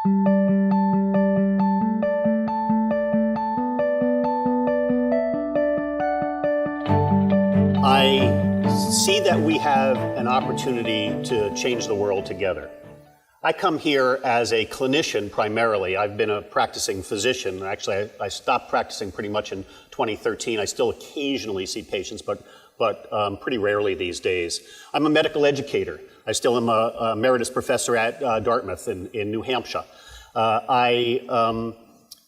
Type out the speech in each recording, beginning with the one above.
I see that we have an opportunity to change the world together. I come here as a clinician primarily. I've been a practicing physician. Actually, I stopped practicing pretty much in 2013. I still occasionally see patients, but pretty rarely these days. I'm a medical educator. I still am a emeritus professor at Dartmouth in New Hampshire. I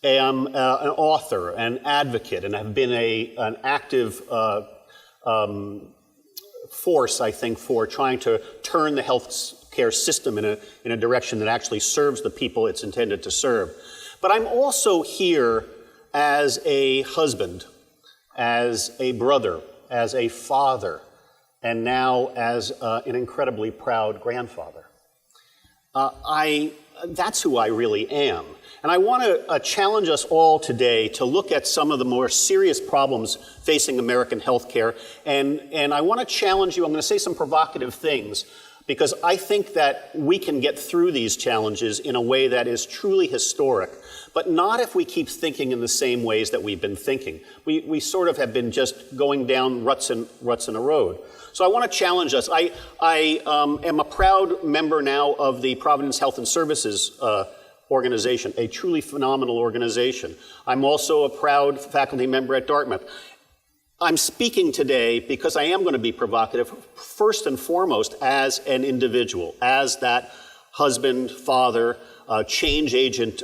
am an author, an advocate, and have been an active force, I think, for trying to turn the healthcare system in a direction that actually serves the people it's intended to serve. But I'm also here as a husband, as a brother, as a father, and now as an incredibly proud grandfather. That's who I really am. And I want to challenge us all today to look at some of the more serious problems facing American healthcare. And I want to challenge you. I'm going to say some provocative things because I think that we can get through these challenges in a way that is truly historic, but not if we keep thinking in the same ways that we've been thinking. We sort of have been just going down ruts in a road. So I want to challenge us. I am a proud member now of the Providence Health and Services organization, a truly phenomenal organization. I'm also a proud faculty member at Dartmouth. I'm speaking today because I am going to be provocative, first and foremost as an individual, as that husband, father, change agent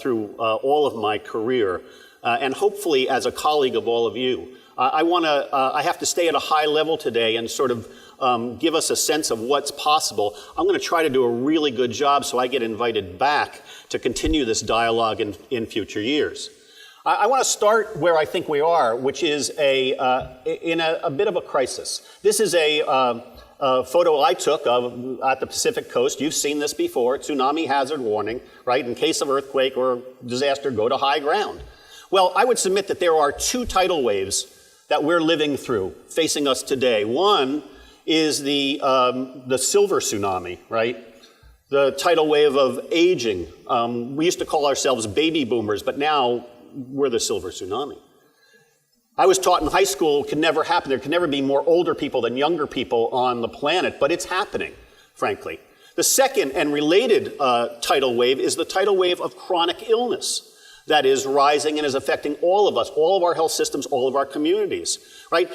through all of my career, and hopefully as a colleague of all of you. I have to stay at a high level today and sort of give us a sense of what's possible. I'm going to try to do a really good job so I get invited back to continue this dialogue in future years. I want to start where I think we are, which is in a bit of a crisis. This is a photo I took at the Pacific coast. You've seen this before, tsunami hazard warning, right? In case of earthquake or disaster, go to high ground. Well, I would submit that there are two tidal waves that we're living through, facing us today. One is the silver tsunami, right? The tidal wave of aging. We used to call ourselves baby boomers, but now we're the silver tsunami. I was taught in high school it could never happen. There could never be more older people than younger people on the planet, but it's happening, frankly. The second and related tidal wave is the tidal wave of chronic illness that is rising and is affecting all of us, all of our health systems, all of our communities, right?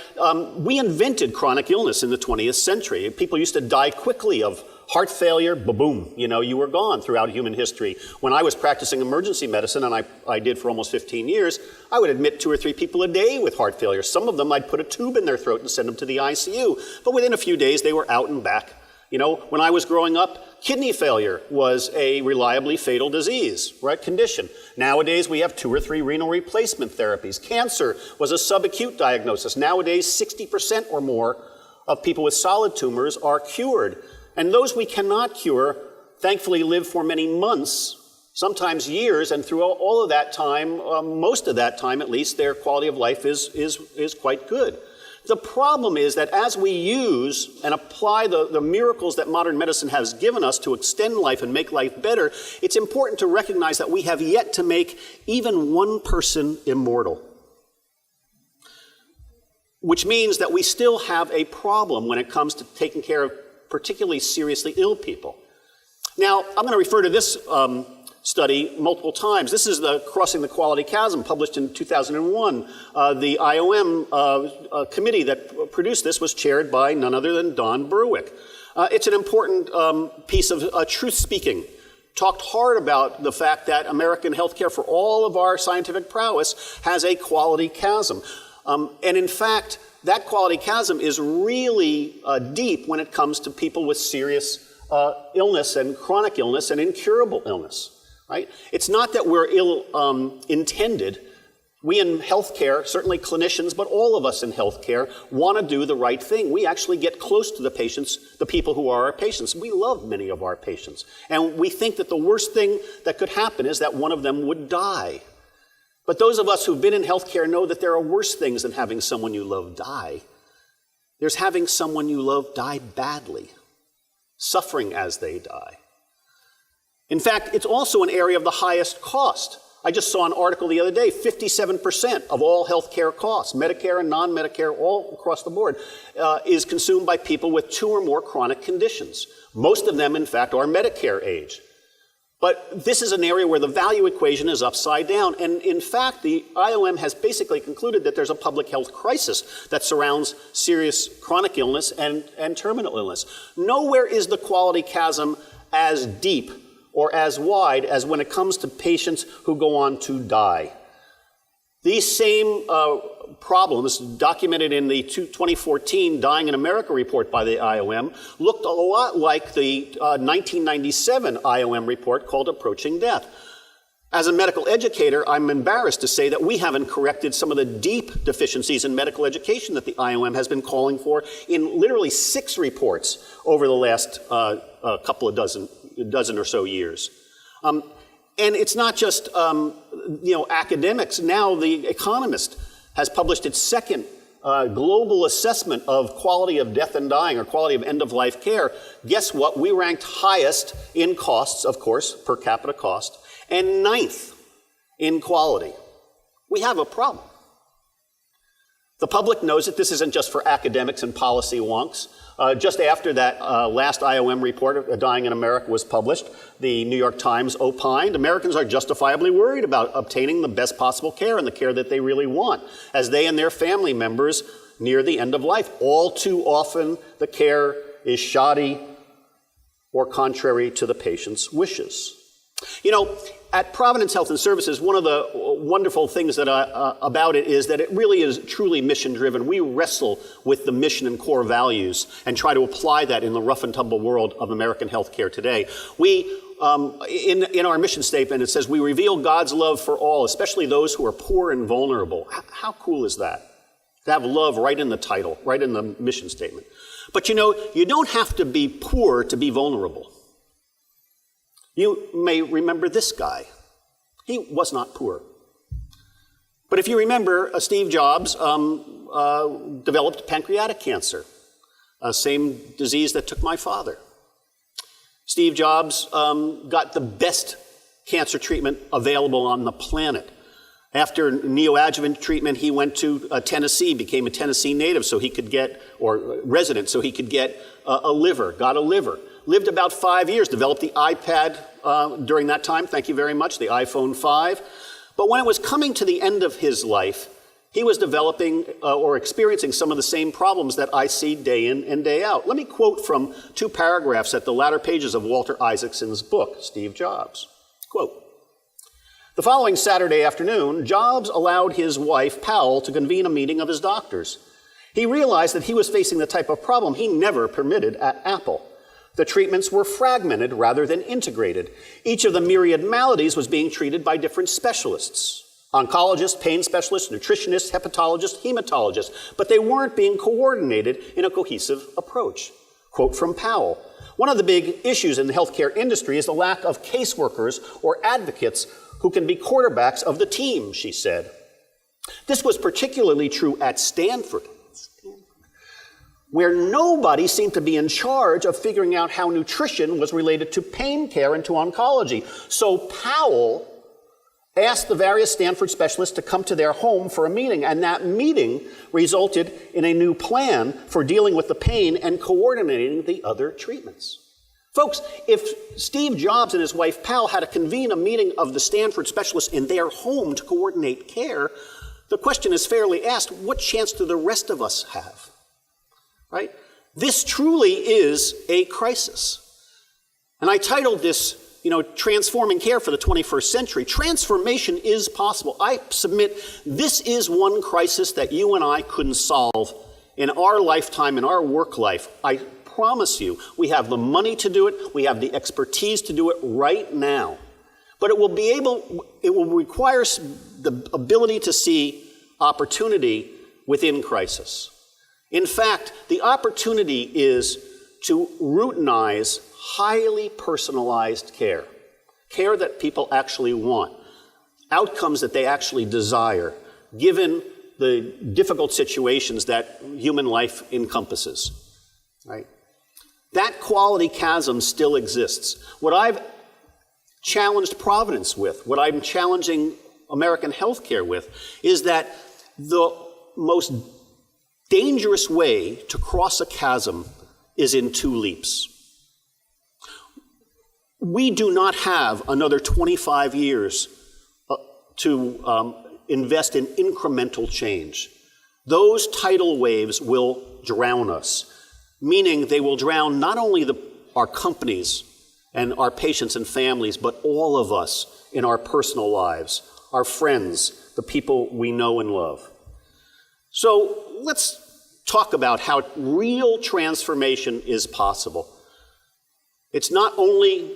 We invented chronic illness in the 20th century. People used to die quickly of heart failure, boom, you were gone throughout human history. When I was practicing emergency medicine, and I did for almost 15 years, I would admit 2 or 3 people a day with heart failure. Some of them I'd put a tube in their throat and send them to the ICU, but within a few days they were out and back. When I was growing up, kidney failure was a reliably fatal disease, right, condition. Nowadays, we have 2 or 3 renal replacement therapies. Cancer was a subacute diagnosis. Nowadays, 60% or more of people with solid tumors are cured. And those we cannot cure, thankfully, live for many months, sometimes years, and through all of that time, most of that time at least, their quality of life is quite good. The problem is that as we use and apply the miracles that modern medicine has given us to extend life and make life better, it's important to recognize that we have yet to make even one person immortal. Which means that we still have a problem when it comes to taking care of particularly seriously ill people. Now, I'm going to refer to this study multiple times. This is the Crossing the Quality Chasm, published in 2001. The IOM committee that produced this was chaired by none other than Don Berwick. It's an important piece of truth-speaking. Talked hard about the fact that American healthcare, for all of our scientific prowess, has a quality chasm. And in fact, that quality chasm is really deep when it comes to people with serious illness and chronic illness and incurable illness. Right? It's not that we're ill-intended. We in healthcare, certainly clinicians, but all of us in healthcare, want to do the right thing. We actually get close to the patients, the people who are our patients. We love many of our patients. And we think that the worst thing that could happen is that one of them would die. But those of us who've been in healthcare know that there are worse things than having someone you love die. There's having someone you love die badly, suffering as they die. In fact, it's also an area of the highest cost. I just saw an article the other day, 57% of all healthcare costs, Medicare and non-Medicare, all across the board, is consumed by people with 2 or more chronic conditions. Most of them, in fact, are Medicare age. But this is an area where the value equation is upside down. And in fact, the IOM has basically concluded that there's a public health crisis that surrounds serious chronic illness and terminal illness. Nowhere is the quality chasm as deep or as wide as when it comes to patients who go on to die. These same problems, documented in the 2014 Dying in America report by the IOM, looked a lot like the 1997 IOM report called Approaching Death. As a medical educator, I'm embarrassed to say that we haven't corrected some of the deep deficiencies in medical education that the IOM has been calling for in literally 6 reports over the last couple of dozen or so years. And it's not just academics. Now The Economist has published its second global assessment of quality of death and dying, or quality of end-of-life care. Guess what? We ranked highest in costs, of course, per capita cost, and 9th in quality. We have a problem. The public knows that this isn't just for academics and policy wonks. Just after that last IOM report, Dying in America, was published, the New York Times opined, Americans are justifiably worried about obtaining the best possible care and the care that they really want, as they and their family members near the end of life. All too often, the care is shoddy or contrary to the patient's wishes. You know, at Providence Health and Services, one of the wonderful things that about it is that it really is truly mission-driven. We wrestle with the mission and core values and try to apply that in the rough and tumble world of American healthcare today. We, in our mission statement, it says, we reveal God's love for all, especially those who are poor and vulnerable. How cool is that? To have love right in the title, right in the mission statement. But you know, you don't have to be poor to be vulnerable. You may remember this guy. He was not poor. But if you remember, Steve Jobs developed pancreatic cancer, same disease that took my father. Steve Jobs got the best cancer treatment available on the planet. After neoadjuvant treatment, he went to Tennessee, became a Tennessee native so he could get, or resident, so he could get a liver, got a liver. Lived about 5 years, developed the iPad during that time, thank you very much, the iPhone 5. But when it was coming to the end of his life, he was developing or experiencing some of the same problems that I see day in and day out. Let me quote from 2 paragraphs at the latter pages of Walter Isaacson's book, Steve Jobs. Quote, the following Saturday afternoon, Jobs allowed his wife, Powell, to convene a meeting of his doctors. He realized that he was facing the type of problem he never permitted at Apple. The treatments were fragmented rather than integrated. Each of the myriad maladies was being treated by different specialists. Oncologists, pain specialists, nutritionists, hepatologists, hematologists, but they weren't being coordinated in a cohesive approach. Quote from Powell, one of the big issues in the healthcare industry is the lack of caseworkers or advocates who can be quarterbacks of the team, she said. This was particularly true at Stanford, where nobody seemed to be in charge of figuring out how nutrition was related to pain care and to oncology. So Powell asked the various Stanford specialists to come to their home for a meeting, and that meeting resulted in a new plan for dealing with the pain and coordinating the other treatments. Folks, if Steve Jobs and his wife Powell had to convene a meeting of the Stanford specialists in their home to coordinate care, the question is fairly asked, what chance do the rest of us have? Right? This truly is a crisis. And I titled this, Transforming Care for the 21st Century. Transformation is possible. I submit this is one crisis that you and I couldn't solve in our lifetime, in our work life. I promise you, we have the money to do it, we have the expertise to do it right now. But it will require the ability to see opportunity within crisis. In fact, the opportunity is to routinize highly personalized care, care that people actually want, outcomes that they actually desire, given the difficult situations that human life encompasses, right? That quality chasm still exists. What I've challenged Providence with, what I'm challenging American healthcare with, is that the most dangerous way to cross a chasm is in two leaps. We do not have another 25 years to invest in incremental change. Those tidal waves will drown us, meaning they will drown not only our companies and our patients and families, but all of us in our personal lives, our friends, the people we know and love. So let's talk about how real transformation is possible. It's not only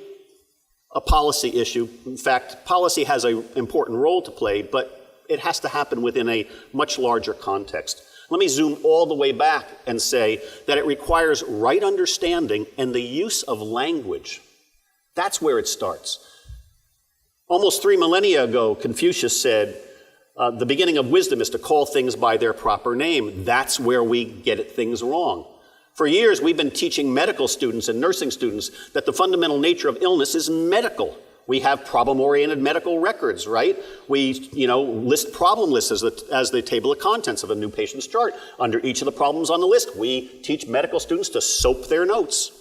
a policy issue. In fact, policy has an important role to play, but it has to happen within a much larger context. Let me zoom all the way back and say that it requires right understanding and the use of language. That's where it starts. Almost 3 millennia ago, Confucius said, the beginning of wisdom is to call things by their proper name. That's where we get things wrong. For years, we've been teaching medical students and nursing students that the fundamental nature of illness is medical. We have problem-oriented medical records, right? We, list problem lists as the table of contents of a new patient's chart. Under each of the problems on the list, we teach medical students to soap their notes,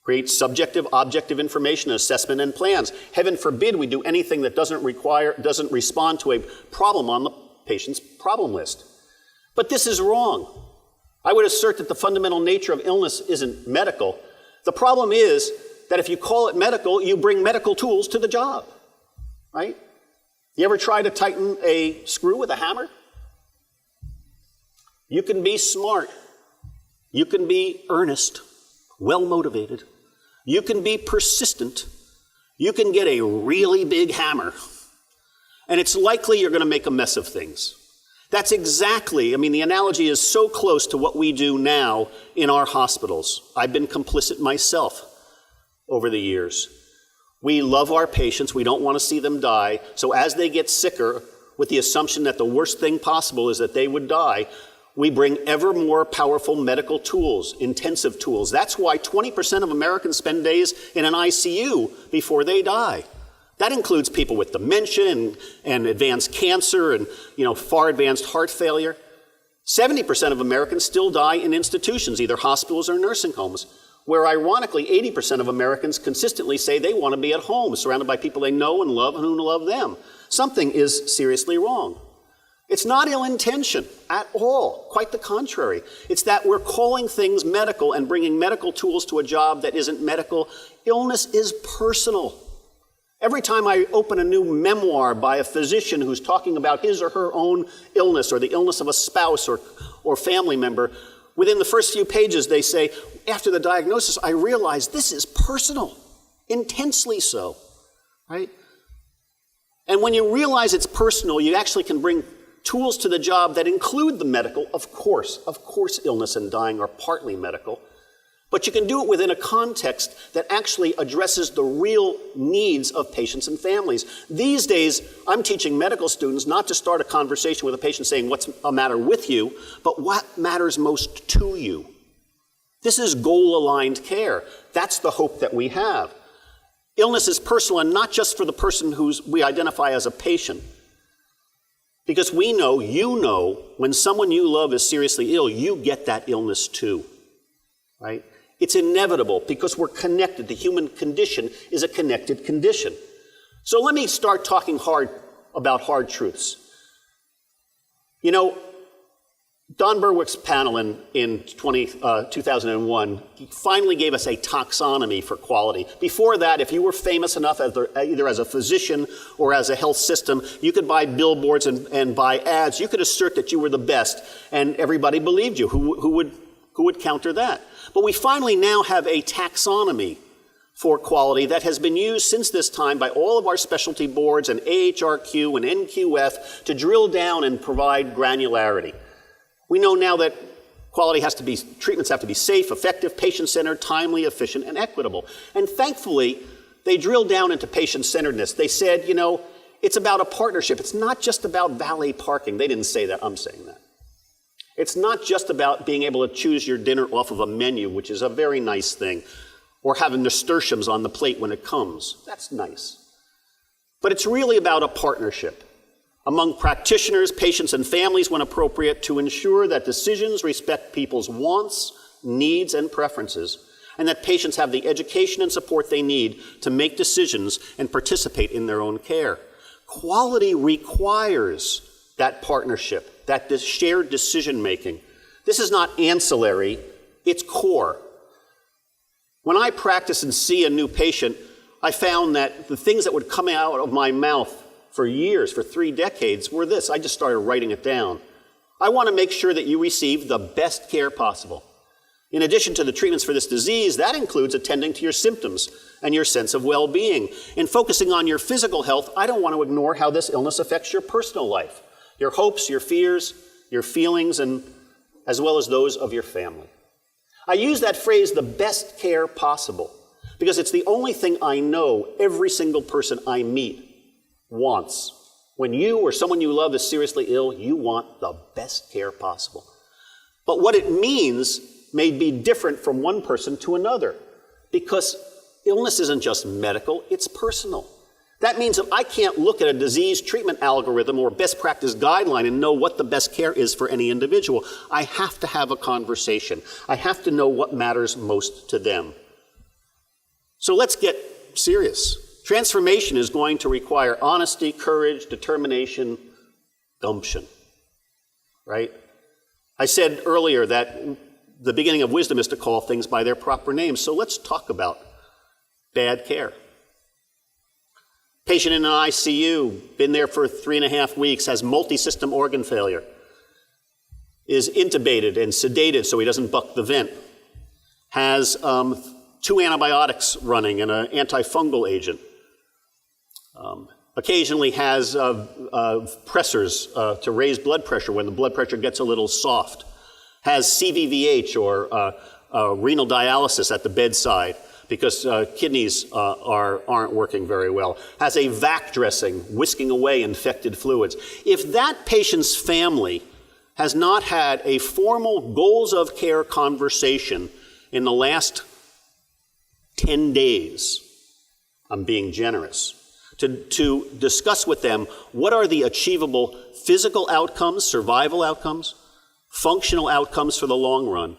create subjective, objective information, assessment, and plans. Heaven forbid we do anything that doesn't respond to a problem on the patient's problem list. But this is wrong. I would assert that the fundamental nature of illness isn't medical. The problem is that if you call it medical, you bring medical tools to the job, right? You ever try to tighten a screw with a hammer? You can be smart. You can be earnest, well-motivated. You can be persistent. You can get a really big hammer, and it's likely you're going to make a mess of things. That's exactly, the analogy is so close to what we do now in our hospitals. I've been complicit myself over the years. We love our patients. We don't want to see them die. So as they get sicker, with the assumption that the worst thing possible is that they would die, we bring ever more powerful medical tools, intensive tools. That's why 20% of Americans spend days in an ICU before they die. That includes people with dementia and advanced cancer and far advanced heart failure. 70% of Americans still die in institutions, either hospitals or nursing homes, where ironically 80% of Americans consistently say they want to be at home, surrounded by people they know and love and who love them. Something is seriously wrong. It's not ill-intention at all, quite the contrary. It's that we're calling things medical and bringing medical tools to a job that isn't medical. Illness is personal. Every time I open a new memoir by a physician who's talking about his or her own illness or the illness of a spouse or family member, within the first few pages they say, after the diagnosis, I realized this is personal, intensely so, right? And when you realize it's personal, you actually can bring tools to the job that include the medical. Of course, illness and dying are partly medical. But you can do it within a context that actually addresses the real needs of patients and families. These days, I'm teaching medical students not to start a conversation with a patient saying what's the matter with you, but what matters most to you. This is goal-aligned care. That's the hope that we have. Illness is personal, and not just for the person we identify as a patient. Because we know, when someone you love is seriously ill, you get that illness too, right? It's inevitable because we're connected. The human condition is a connected condition. So let me start talking about hard truths. Don Berwick's panel in 2001 finally gave us a taxonomy for quality. Before that, if you were famous enough either as a physician or as a health system, you could buy billboards and buy ads. You could assert that you were the best, and everybody believed you. Who would counter that? But we finally now have a taxonomy for quality that has been used since this time by all of our specialty boards and AHRQ and NQF to drill down and provide granularity. We know now that treatments have to be safe, effective, patient-centered, timely, efficient, and equitable. And thankfully, they drilled down into patient-centeredness. They said, it's about a partnership. It's not just about valet parking. They didn't say that. I'm saying that. It's not just about being able to choose your dinner off of a menu, which is a very nice thing, or having nasturtiums on the plate when it comes. That's nice. But it's really about a partnership among practitioners, patients, and families when appropriate to ensure that decisions respect people's wants, needs, and preferences, and that patients have the education and support they need to make decisions and participate in their own care. Quality requires that partnership, that shared decision-making. This is not ancillary, it's core. When I practice and see a new patient, I found that the things that would come out of my mouth for years, for 3 decades, were this. I just started writing it down. I want to make sure that you receive the best care possible. In addition to the treatments for this disease, that includes attending to your symptoms and your sense of well-being. In focusing on your physical health, I don't want to ignore how this illness affects your personal life, your hopes, your fears, your feelings, and as well as those of your family. I use that phrase, the best care possible, because it's the only thing I know every single person I meet wants. When you or someone you love is seriously ill, you want the best care possible. But what it means may be different from one person to another, because illness isn't just medical, it's personal. That means that I can't look at a disease treatment algorithm or best practice guideline and know what the best care is for any individual. I have to have a conversation. I have to know what matters most to them. So let's get serious. Transformation is going to require honesty, courage, determination, gumption, right? I said earlier that the beginning of wisdom is to call things by their proper names. So let's talk about bad care. Patient in an ICU, been there for 3.5 weeks, has multi-system organ failure, is intubated and sedated so he doesn't buck the vent, has 2 antibiotics running and an antifungal agent, occasionally has pressors to raise blood pressure when the blood pressure gets a little soft, has CVVH or renal dialysis at the bedside because kidneys aren't working very well, has a vac dressing whisking away infected fluids. If that patient's family has not had a formal goals of care conversation in the last 10 days, I'm being generous, to discuss with them what are the achievable physical outcomes, survival outcomes, functional outcomes for the long run,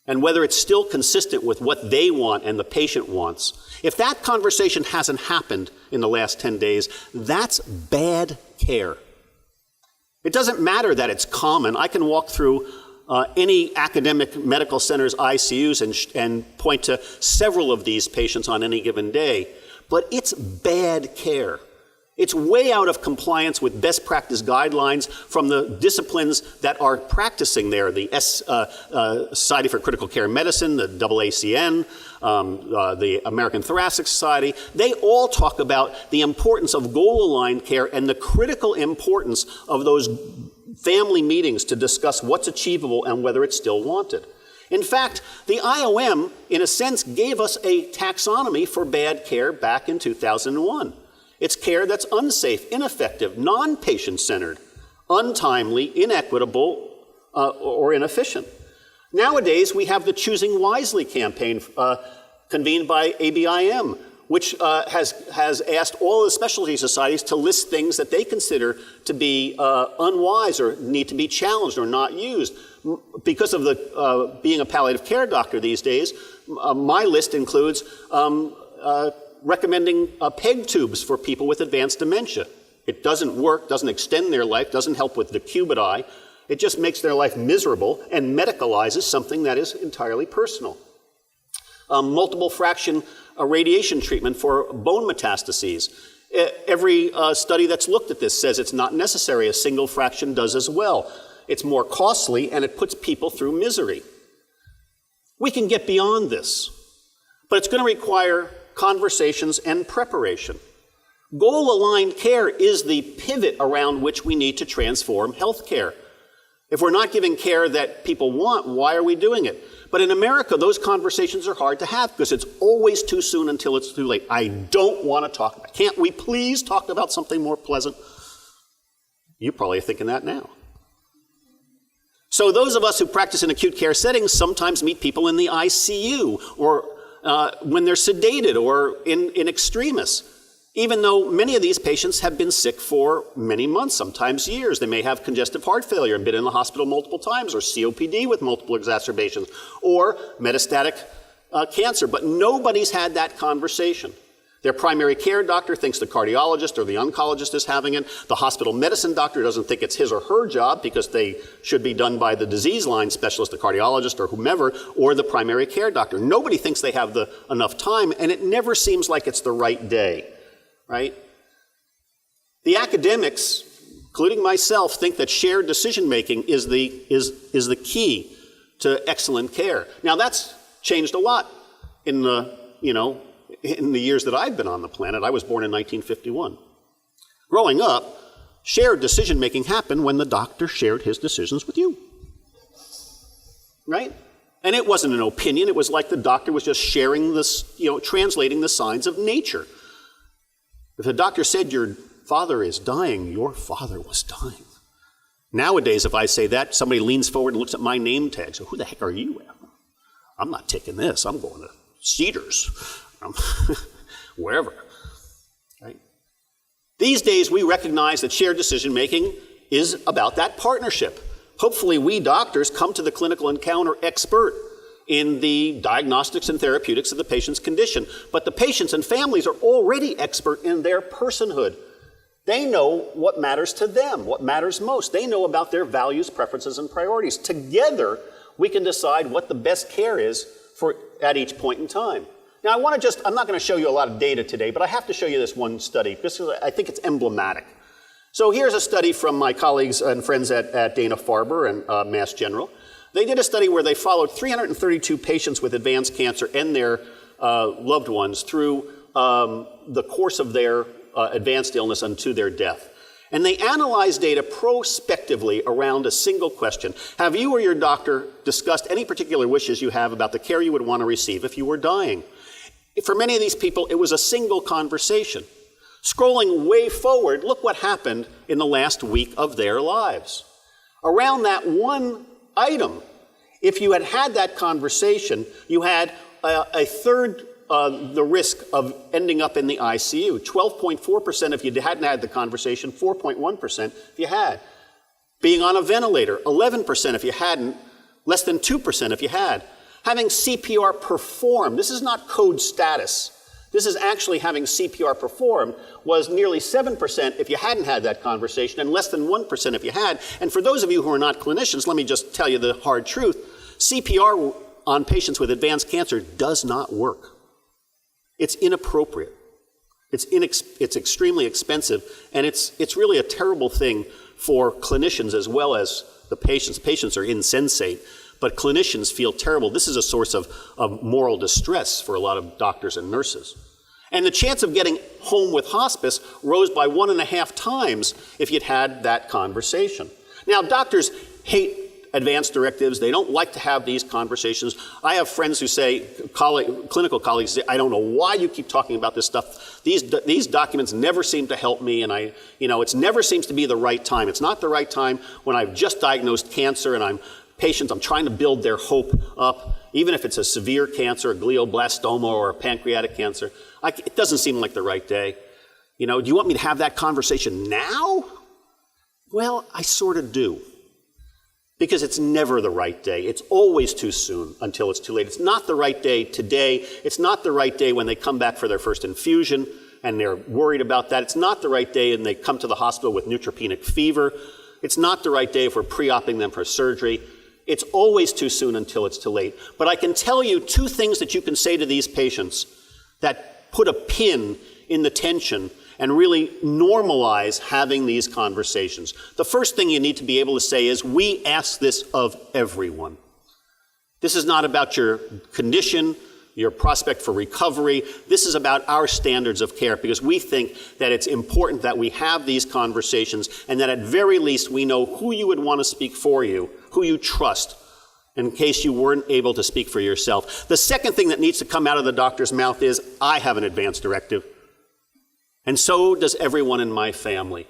and whether it's still consistent with what they want and the patient wants. If that conversation hasn't happened in the last 10 days, that's bad care. It doesn't matter that it's common. I can walk through any academic medical center's ICUs and point to several of these patients on any given day, but it's bad care. It's way out of compliance with best practice guidelines from the disciplines that are practicing there, the Society for Critical Care Medicine, the AACN, the American Thoracic Society. They all talk about the importance of goal-aligned care and the critical importance of those family meetings to discuss what's achievable and whether it's still wanted. In fact, the IOM, in a sense, gave us a taxonomy for bad care back in 2001. It's care that's unsafe, ineffective, non-patient-centered, untimely, inequitable, or inefficient. Nowadays, we have the Choosing Wisely campaign convened by ABIM, which has asked all the specialty societies to list things that they consider to be unwise or need to be challenged or not used. Because of the being a palliative care doctor these days, my list includes recommending PEG tubes for people with advanced dementia. It doesn't work, doesn't extend their life, doesn't help with decubiti. It just makes their life miserable and medicalizes something that is entirely personal. Multiple fraction radiation treatment for bone metastases. Every study that's looked at this says it's not necessary. A single fraction does as well. It's more costly and it puts people through misery. We can get beyond this, but it's going to require conversations and preparation. Goal-aligned care is the pivot around which we need to transform healthcare. If we're not giving care that people want, why are we doing it? But in America, those conversations are hard to have because it's always too soon until it's too late. I don't want to talk about it. Can't we please talk about something more pleasant? You're probably thinking that now. So those of us who practice in acute care settings sometimes meet people in the ICU or when they're sedated or in extremis. even though many of these patients have been sick for many months, sometimes years. They may have congestive heart failure and been in the hospital multiple times, or COPD with multiple exacerbations, or metastatic cancer, but nobody's had that conversation. Their primary care doctor thinks the cardiologist or the oncologist is having it. The hospital medicine doctor doesn't think it's his or her job because they should be done by the disease line specialist, the cardiologist or whomever, or the primary care doctor. Nobody thinks they have enough time, and it never seems like it's the right day, right? The academics, including myself, think that shared decision-making is the key to excellent care. Now, that's changed a lot in the years that I've been on the planet. I was born in 1951. Growing up, shared decision-making happened when the doctor shared his decisions with you, right? And it wasn't an opinion. It was like the doctor was just sharing this, translating the signs of nature. If the doctor said your father is dying, your father was dying. Nowadays, if I say that, somebody leans forward and looks at my name tag. So who the heck are you? I'm not taking this. I'm going to Cedars, wherever. Right? These days, we recognize that shared decision-making is about that partnership. Hopefully, we doctors come to the clinical encounter expert in the diagnostics and therapeutics of the patient's condition. But the patients and families are already expert in their personhood. They know what matters to them, what matters most. They know about their values, preferences, and priorities. Together, we can decide what the best care is at each point in time. Now, I'm not going to show you a lot of data today, but I have to show you this one study because I think it's emblematic. So here's a study from my colleagues and friends at Dana-Farber and Mass General. They did a study where they followed 332 patients with advanced cancer and their loved ones through the course of their advanced illness unto their death. And they analyzed data prospectively around a single question. Have you or your doctor discussed any particular wishes you have about the care you would want to receive if you were dying? For many of these people, it was a single conversation. Scrolling way forward, look what happened in the last week of their lives. Around that one item, if you had that conversation, you had a third the risk of ending up in the ICU. 12.4% if you hadn't had the conversation, 4.1% if you had. Being on a ventilator, 11% if you hadn't, less than 2% if you had. Having CPR performed, this is not code status. This is actually having CPR performed, was nearly 7% if you hadn't had that conversation and less than 1% if you had. And for those of you who are not clinicians, let me just tell you the hard truth. CPR on patients with advanced cancer does not work. It's inappropriate. It's extremely expensive, and it's really a terrible thing for clinicians as well as the patients. Patients are insensate, but clinicians feel terrible. This is a source of moral distress for a lot of doctors and nurses. And the chance of getting home with hospice rose by 1.5 times if you'd had that conversation. Now, doctors hate advanced directives. They don't like to have these conversations. I have friends who say, clinical colleagues say, I don't know why you keep talking about this stuff. These documents never seem to help me, and it never seems to be the right time. It's not the right time when I've just diagnosed cancer and I'm trying to build their hope up, even if it's a severe cancer, a glioblastoma or a pancreatic cancer. It doesn't seem like the right day. Do you want me to have that conversation now? Well, I sort of do. Because it's never the right day. It's always too soon until it's too late. It's not the right day today. It's not the right day when they come back for their first infusion and they're worried about that. It's not the right day and they come to the hospital with neutropenic fever. It's not the right day if we're pre-oping them for surgery. It's always too soon until it's too late. But I can tell you 2 things that you can say to these patients that put a pin in the tension and really normalize having these conversations. The first thing you need to be able to say is, we ask this of everyone. This is not about your condition, your prospect for recovery. This is about our standards of care, because we think that it's important that we have these conversations and that at very least we know who you would want to speak for you, who you trust, in case you weren't able to speak for yourself. The second thing that needs to come out of the doctor's mouth is, I have an advance directive. And so does everyone in my family.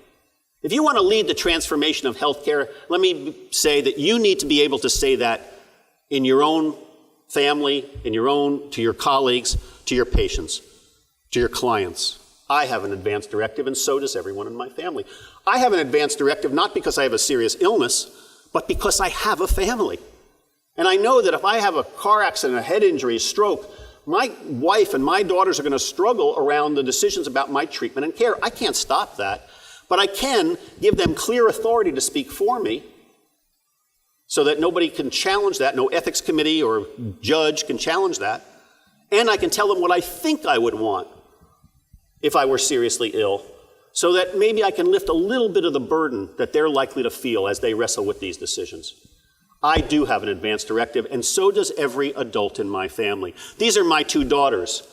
If you want to lead the transformation of healthcare, let me say that you need to be able to say that in your own family, to your colleagues, to your patients, to your clients. I have an advance directive, and so does everyone in my family. I have an advance directive not because I have a serious illness, but because I have a family. And I know that if I have a car accident, a head injury, a stroke, my wife and my daughters are going to struggle around the decisions about my treatment and care. I can't stop that, but I can give them clear authority to speak for me so that nobody can challenge that, no ethics committee or judge can challenge that. And I can tell them what I think I would want if I were seriously ill, so that maybe I can lift a little bit of the burden that they're likely to feel as they wrestle with these decisions. I do have an advance directive, and so does every adult in my family. These are my two daughters,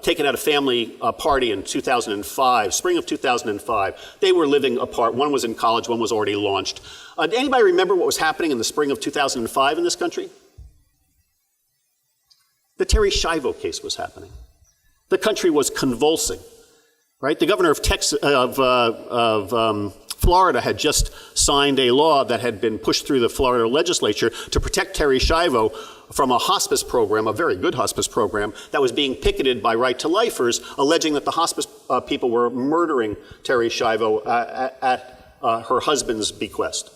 taken at a family party in 2005, spring of 2005. They were living apart. One was in college, one was already launched. Anybody remember what was happening in the spring of 2005 in this country? The Terri Schiavo case was happening. The country was convulsing, right? The governor of Florida had just signed a law that had been pushed through the Florida legislature to protect Terri Schiavo from a hospice program, a very good hospice program, that was being picketed by right-to-lifers, alleging that the hospice people were murdering Terri Schiavo at her husband's bequest.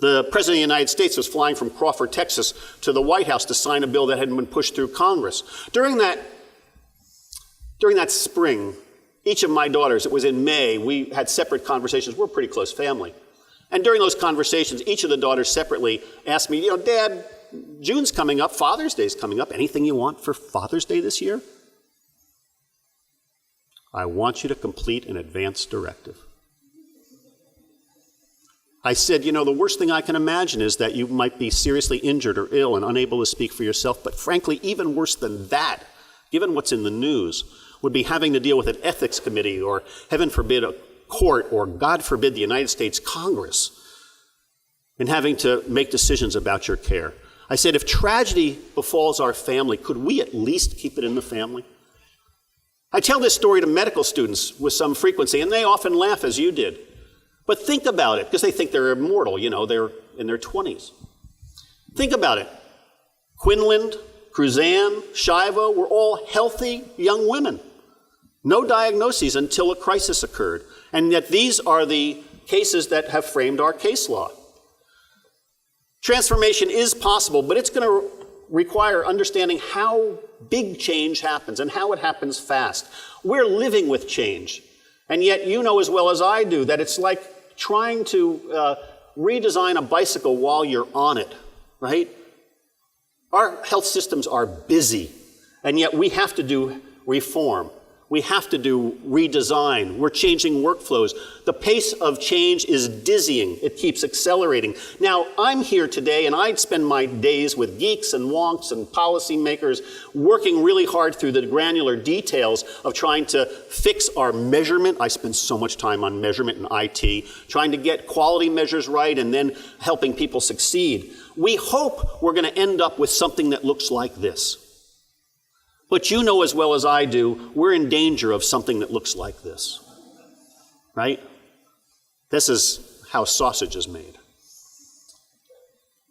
The President of the United States was flying from Crawford, Texas, to the White House to sign a bill that hadn't been pushed through Congress. During that spring, each of my daughters, it was in May, we had separate conversations. We're a pretty close family. And during those conversations, each of the daughters separately asked me, Dad, June's coming up, Father's Day's coming up. Anything you want for Father's Day this year? I want you to complete an advance directive. I said, the worst thing I can imagine is that you might be seriously injured or ill and unable to speak for yourself. But frankly, even worse than that, given what's in the news, would be having to deal with an ethics committee or, heaven forbid, a court or, God forbid, the United States Congress, and having to make decisions about your care. I said, if tragedy befalls our family, could we at least keep it in the family? I tell this story to medical students with some frequency, and they often laugh as you did. But think about it, because they think they're immortal, they're in their 20s. Think about it. Quinlan, Cruzan, Schiavo were all healthy young women. No diagnoses until a crisis occurred. And yet these are the cases that have framed our case law. Transformation is possible, but it's going to require understanding how big change happens and how it happens fast. We're living with change. And yet you know as well as I do that it's like trying to redesign a bicycle while you're on it, right? Our health systems are busy, and yet we have to do reform. We have to do redesign. We're changing workflows. The pace of change is dizzying. It keeps accelerating. Now, I'm here today, and I'd spend my days with geeks and wonks and policymakers working really hard through the granular details of trying to fix our measurement. I spend so much time on measurement and IT, trying to get quality measures right and then helping people succeed. We hope we're going to end up with something that looks like this. But you know as well as I do, we're in danger of something that looks like this, right? This is how sausage is made.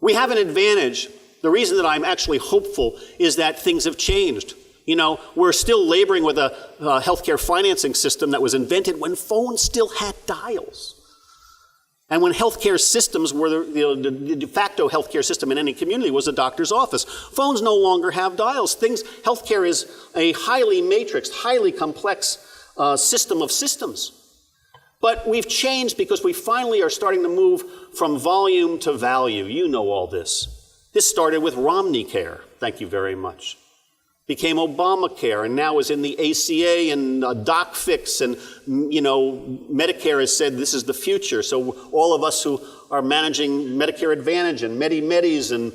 We have an advantage. The reason that I'm actually hopeful is that things have changed. We're still laboring with a healthcare financing system that was invented when phones still had dials. And when healthcare systems were the de facto healthcare system in any community was a doctor's office. Phones no longer have dials. Healthcare is a highly matrixed, highly complex system of systems. But we've changed because we finally are starting to move from volume to value. You know all this. This started with Romney Care. Thank you very much. Became Obamacare, and now is in the ACA and DocFix, and Medicare has said this is the future. So all of us who are managing Medicare Advantage and Medi-Medis and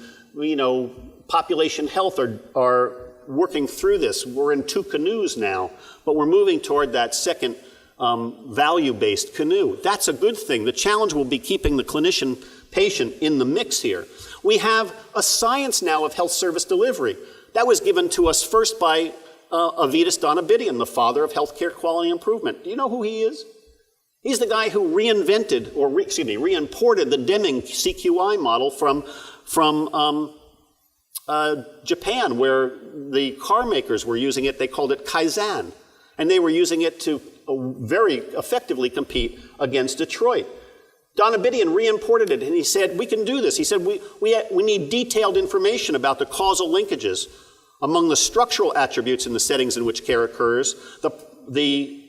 population health are working through this. We're in two canoes now, but we're moving toward that second value-based canoe. That's a good thing. The challenge will be keeping the clinician patient in the mix here. We have a science now of health service delivery. That was given to us first by Avitas Donabidian, the father of healthcare quality improvement. Do you know who he is? He's the guy who reinvented, or reimported the Deming CQI model from Japan, where the car makers were using it. They called it Kaizen. And they were using it to very effectively compete against Detroit. Don Abidian re-imported it, and he said, we can do this. He said, we need detailed information about the causal linkages among the structural attributes in the settings in which care occurs, the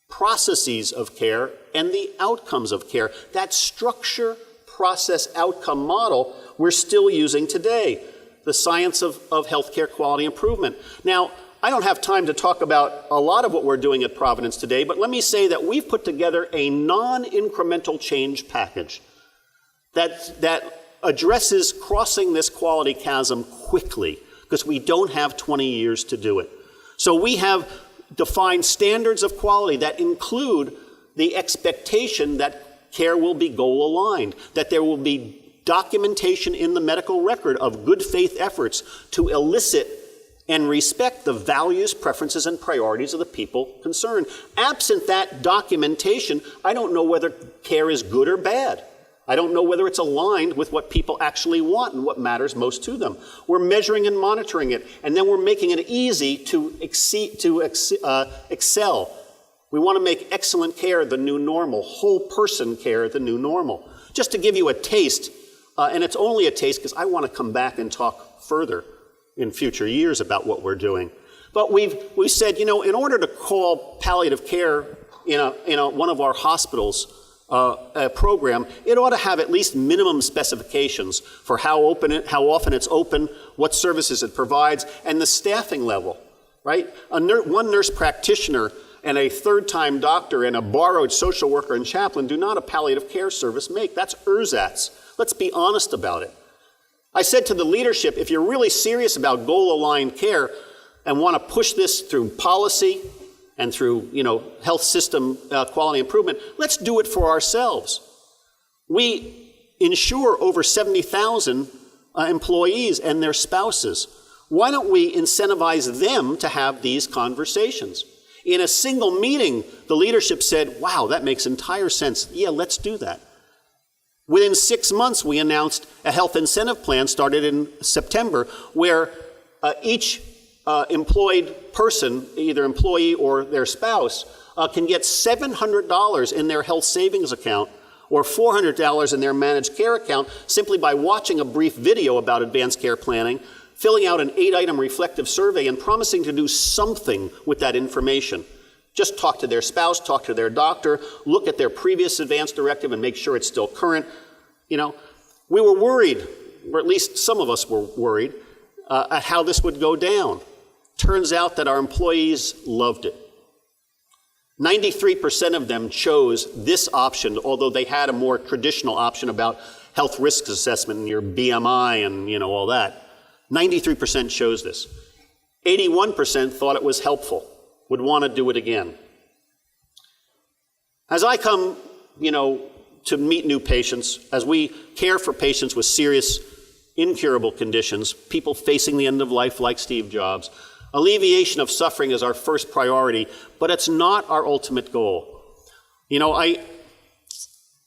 processes of care, and the outcomes of care. That structure, process, outcome model we're still using today, the science of healthcare quality improvement. Now, I don't have time to talk about a lot of what we're doing at Providence today, but let me say that we've put together a non-incremental change package that addresses crossing this quality chasm quickly, because we don't have 20 years to do it. So we have defined standards of quality that include the expectation that care will be goal-aligned, that there will be documentation in the medical record of good faith efforts to elicit and respect the values, preferences, and priorities of the people concerned. Absent that documentation, I don't know whether care is good or bad. I don't know whether it's aligned with what people actually want and what matters most to them. We're measuring and monitoring it, and then we're making it easy to excel. We want to make excellent care the new normal, whole person care the new normal. Just to give you a taste, and it's only a taste because I want to come back and talk further in future years about what we're doing. But we've said, in order to call palliative care in one of our hospitals a program, it ought to have at least minimum specifications for how often it's open, what services it provides, and the staffing level, right? One nurse practitioner and a third-time doctor and a borrowed social worker and chaplain do not a palliative care service make. That's ersatz. Let's be honest about it. I said to the leadership, if you're really serious about goal-aligned care and want to push this through policy and through, health system quality improvement, let's do it for ourselves. We insure over 70,000 employees and their spouses. Why don't we incentivize them to have these conversations? In a single meeting, the leadership said, wow, that makes entire sense. Yeah, let's do that. Within 6 months, we announced a health incentive plan started in September where each employed person, either employee or their spouse, can get $700 in their health savings account or $400 in their managed care account simply by watching a brief video about advanced care planning, filling out an 8-item reflective survey, and promising to do something with that information. Just talk to their spouse, talk to their doctor, look at their previous advance directive and make sure it's still current. We were worried, or at least some of us were worried, at how this would go down. Turns out that our employees loved it. 93% of them chose this option, although they had a more traditional option about health risk assessment and your BMI and all that. 93% chose this. 81% thought it was helpful, would want to do it again. As I come, to meet new patients, as we care for patients with serious, incurable conditions, people facing the end of life like Steve Jobs, alleviation of suffering is our first priority, but it's not our ultimate goal.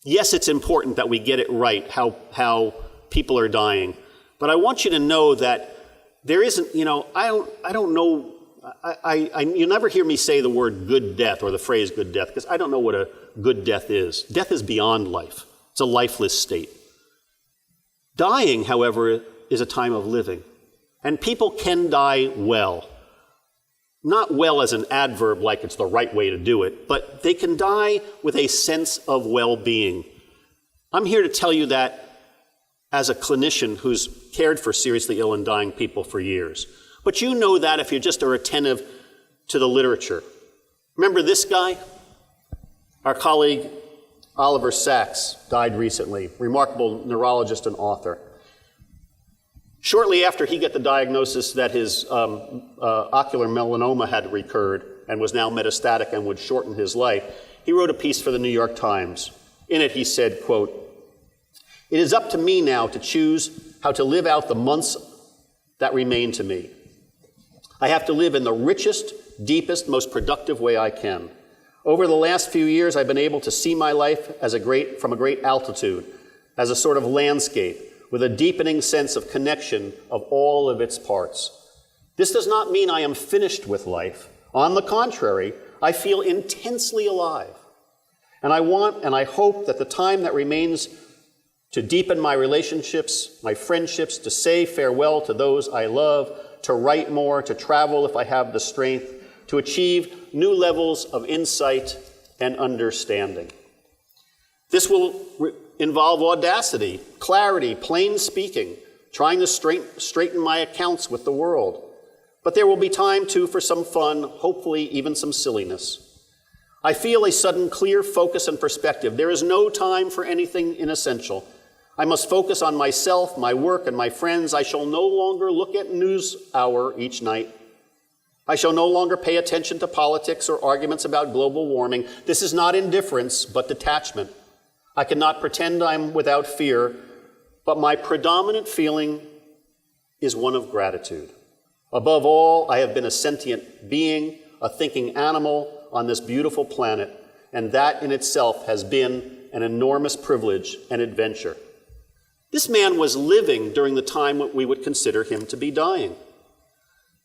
Yes, it's important that we get it right, how people are dying, but I want you to know that there isn't, I don't know. You never hear me say the word good death or the phrase good death because I don't know what a good death is. Death is beyond life. It's a lifeless state. Dying, however, is a time of living. And people can die well. Not well as an adverb like it's the right way to do it, but they can die with a sense of well-being. I'm here to tell you that as a clinician who's cared for seriously ill and dying people for years. But you know that if you just are attentive to the literature. Remember this guy? Our colleague Oliver Sacks died recently, remarkable neurologist and author. Shortly after he got the diagnosis that his ocular melanoma had recurred and was now metastatic and would shorten his life, he wrote a piece for the New York Times. In it he said, quote, "It is up to me now to choose how to live out the months that remain to me. I have to live in the richest, deepest, most productive way I can. Over the last few years, I've been able to see my life from a great altitude, as a sort of landscape, with a deepening sense of connection of all of its parts. This does not mean I am finished with life. On the contrary, I feel intensely alive. And I want and I hope that the time that remains to deepen my relationships, my friendships, to say farewell to those I love, to write more, to travel if I have the strength, to achieve new levels of insight and understanding. This will involve audacity, clarity, plain speaking, trying to straighten my accounts with the world. But there will be time, too, for some fun, hopefully even some silliness. I feel a sudden clear focus and perspective. There is no time for anything inessential. I must focus on myself, my work, and my friends. I shall no longer look at NewsHour each night. I shall no longer pay attention to politics or arguments about global warming. This is not indifference, but detachment. I cannot pretend I'm without fear, but my predominant feeling is one of gratitude. Above all, I have been a sentient being, a thinking animal on this beautiful planet, and that in itself has been an enormous privilege and adventure. This man was living during the time what we would consider him to be dying.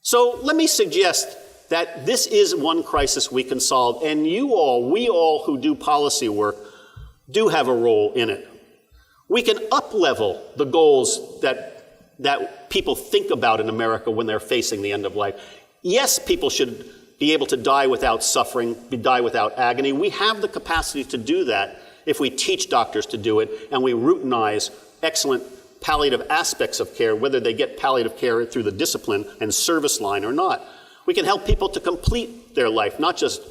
So let me suggest that this is one crisis we can solve, and we all who do policy work, do have a role in it. We can up-level the goals that people think about in America when they're facing the end of life. Yes, people should be able to die without suffering, die without agony. We have the capacity to do that if we teach doctors to do it and we routinize excellent palliative aspects of care, whether they get palliative care through the discipline and service line or not. We can help people to complete their life, not just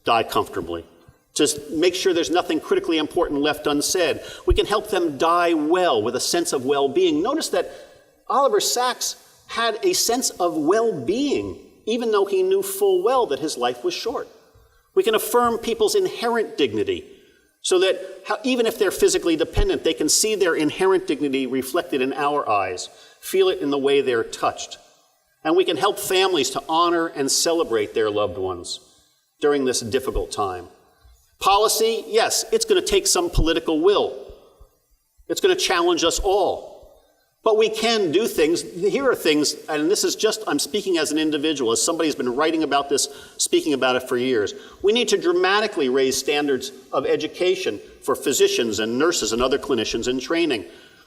die comfortably. Just make sure there's nothing critically important left unsaid. We can help them die well with a sense of well-being. Notice that Oliver Sacks had a sense of well-being, even though he knew full well that his life was short. We can affirm people's inherent dignity so that even if they're physically dependent, they can see their inherent dignity reflected in our eyes, feel it in the way they're touched. And we can help families to honor and celebrate their loved ones during this difficult time. Policy, yes, it's going to take some political will. It's going to challenge us all. But we can do things. Here are things, and this is just, I'm speaking as an individual, as somebody who's been writing about this, speaking about it for years. We need to dramatically raise standards of education for physicians and nurses and other clinicians in training.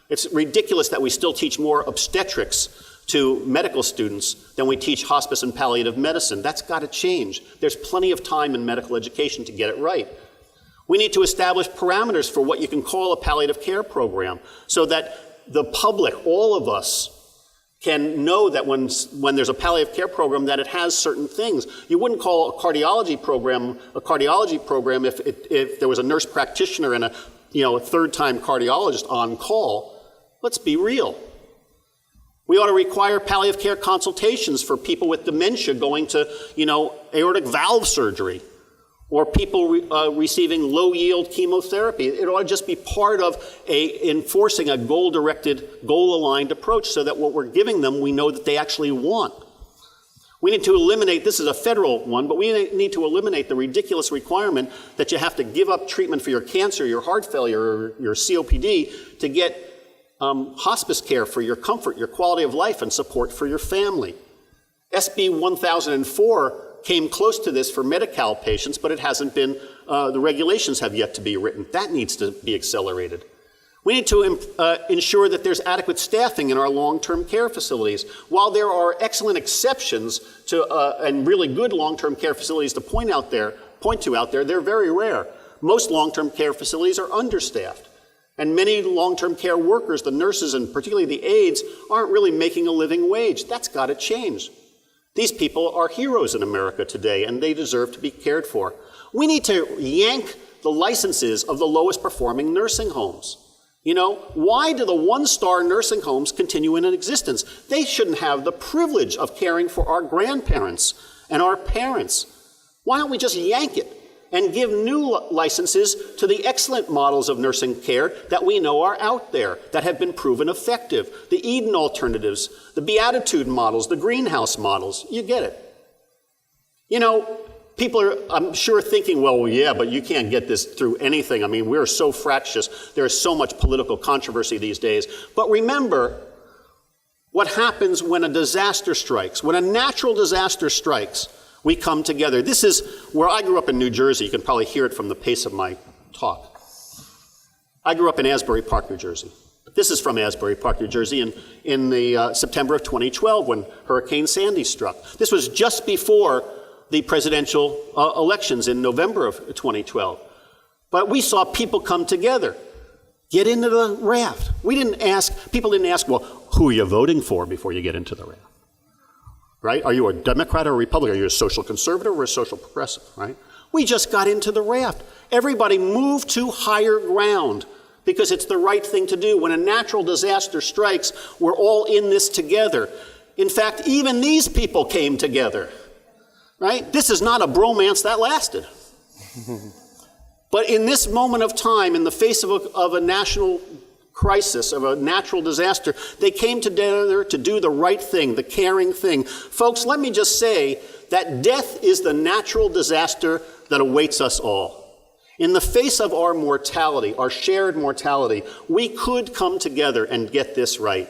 It's ridiculous that we still teach more obstetrics to medical students than we teach hospice and palliative medicine. That's got to change. There's plenty of time in medical education to get it right. We need to establish parameters for what you can call a palliative care program so that the public, all of us, can know that when there's a palliative care program that it has certain things. You wouldn't call a cardiology program if there was a nurse practitioner and a third-time cardiologist on call. Let's be real. We ought to require palliative care consultations for people with dementia going to, aortic valve surgery, or people receiving low-yield chemotherapy. It ought to just be part of enforcing a goal-directed, goal-aligned approach so that what we're giving them, we know that they actually want. We need to eliminate, this is a federal one, but we need to eliminate the ridiculous requirement that you have to give up treatment for your cancer, your heart failure, or your COPD to get hospice care for your comfort, your quality of life, and support for your family. SB 1004 came close to this for Medi-Cal patients, but it hasn't been, the regulations have yet to be written. That needs to be accelerated. We need to ensure that there's adequate staffing in our long-term care facilities. While there are excellent exceptions to, and really good long-term care facilities to point to out there, they're very rare. Most long-term care facilities are understaffed. And many long-term care workers, the nurses and particularly the aides, aren't really making a living wage. That's got to change. These people are heroes in America today, and they deserve to be cared for. We need to yank the licenses of the lowest performing nursing homes. Why do the one-star nursing homes continue in existence? They shouldn't have the privilege of caring for our grandparents and our parents. Why don't we just yank it and give new licenses to the excellent models of nursing care that we know are out there, that have been proven effective? The Eden alternatives, the Beatitude models, the greenhouse models. You get it. People are, I'm sure, thinking, well, yeah, but you can't get this through anything. I mean, we're so fractious. There is so much political controversy these days. But remember, what happens when a disaster strikes. When a natural disaster strikes, we come together. This is where I grew up in New Jersey. You can probably hear it from the pace of my talk. I grew up in Asbury Park, New Jersey. This is from Asbury Park, New Jersey, in the September of 2012 when Hurricane Sandy struck. This was just before the presidential elections in November of 2012. But we saw people come together, get into the raft. People didn't ask, well, who are you voting for before you get into the raft? Right? Are you a Democrat or a Republican? Are you a social conservative or a social progressive, right? We just got into the raft. Everybody moved to higher ground because it's the right thing to do. When a natural disaster strikes, we're all in this together. In fact, even these people came together, right? This is not a bromance that lasted. But in this moment of time, in the face of a national crisis, of a natural disaster, they came together to do the right thing, the caring thing. Folks, let me just say that death is the natural disaster that awaits us all. In the face of our mortality, our shared mortality, we could come together and get this right.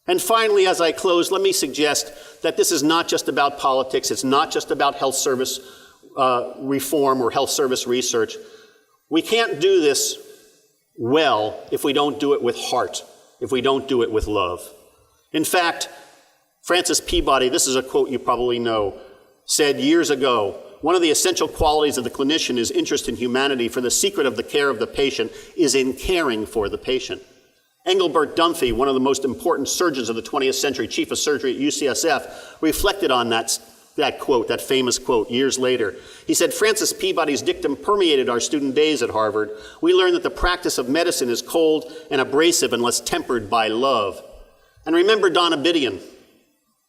And finally, as I close, let me suggest that this is not just about politics. It's not just about health service reform or health service research. We can't do this well if we don't do it with heart, if we don't do it with love. In fact, Francis Peabody, this is a quote you probably know, said years ago, one of the essential qualities of the clinician is interest in humanity, for the secret of the care of the patient is in caring for the patient. Engelbert Dunphy, one of the most important surgeons of the 20th century, chief of surgery at UCSF, reflected on that quote, that famous quote, years later. He said, Francis Peabody's dictum permeated our student days at Harvard. We learned that the practice of medicine is cold and abrasive unless tempered by love. And remember Don Abidian,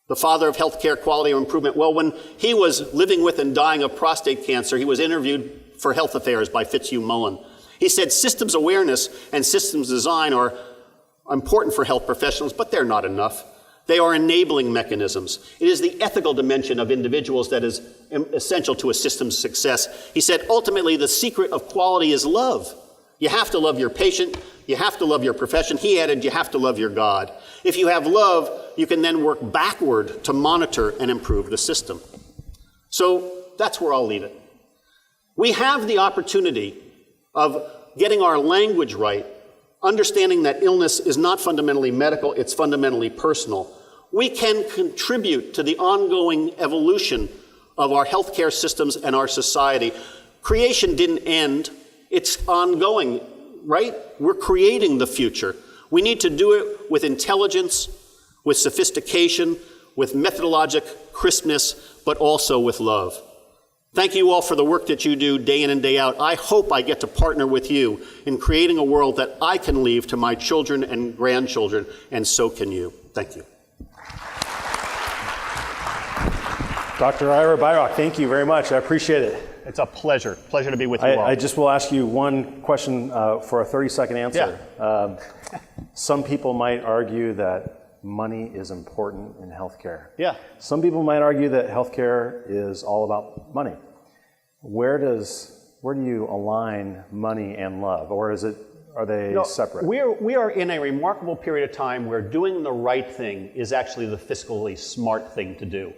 the father of healthcare quality improvement. Well, when he was living with and dying of prostate cancer, he was interviewed for Health Affairs by Fitzhugh Mullen. He said, systems awareness and systems design are important for health professionals, but they're not enough. They are enabling mechanisms. It is the ethical dimension of individuals that is essential to a system's success. He said, ultimately, the secret of quality is love. You have to love your patient. You have to love your profession. He added, you have to love your God. If you have love, you can then work backward to monitor and improve the system. So that's where I'll leave it. We have the opportunity of getting our language right, understanding that illness is not fundamentally medical, it's fundamentally personal. We can contribute to the ongoing evolution of our healthcare systems and our society. Creation didn't end, it's ongoing, right? We're creating the future. We need to do it with intelligence, with sophistication, with methodologic crispness, but also with love. Thank you all for the work that you do day in and day out. I hope I get to partner with you in creating a world that I can leave to my children and grandchildren, and so can you. Thank you. Dr. Ira Byock, thank you very much. I appreciate it. It's a pleasure. Pleasure to be with you all. I just will ask you one question for a 30-second answer. Yeah. Some people might argue that money is important in healthcare. Yeah. Some people might argue that healthcare is all about money. Where do you align money and love, or are they separate? We are in a remarkable period of time where doing the right thing is actually the fiscally smart thing to do.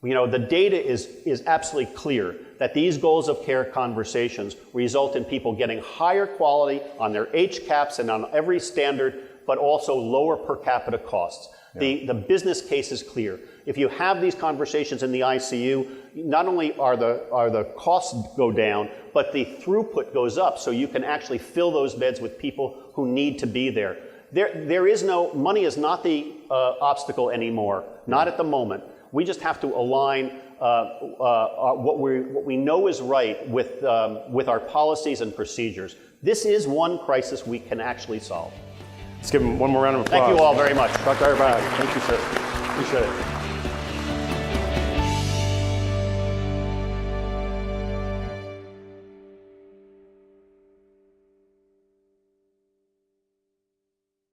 You know, the data is absolutely clear that these goals of care conversations result in people getting higher quality on their HCAHPS and on every standard, but also lower per capita costs. Yeah. The business case is clear. If you have these conversations in the ICU, not only are the costs go down, but the throughput goes up, so you can actually fill those beds with people who need to be there. Money is not the obstacle anymore, not at the moment. We just have to align what we know is right with our policies and procedures. This is one crisis we can actually solve. Let's give him one more round of applause. Thank you all very much. Dr. Ira Byock, thank you, sir. Appreciate it.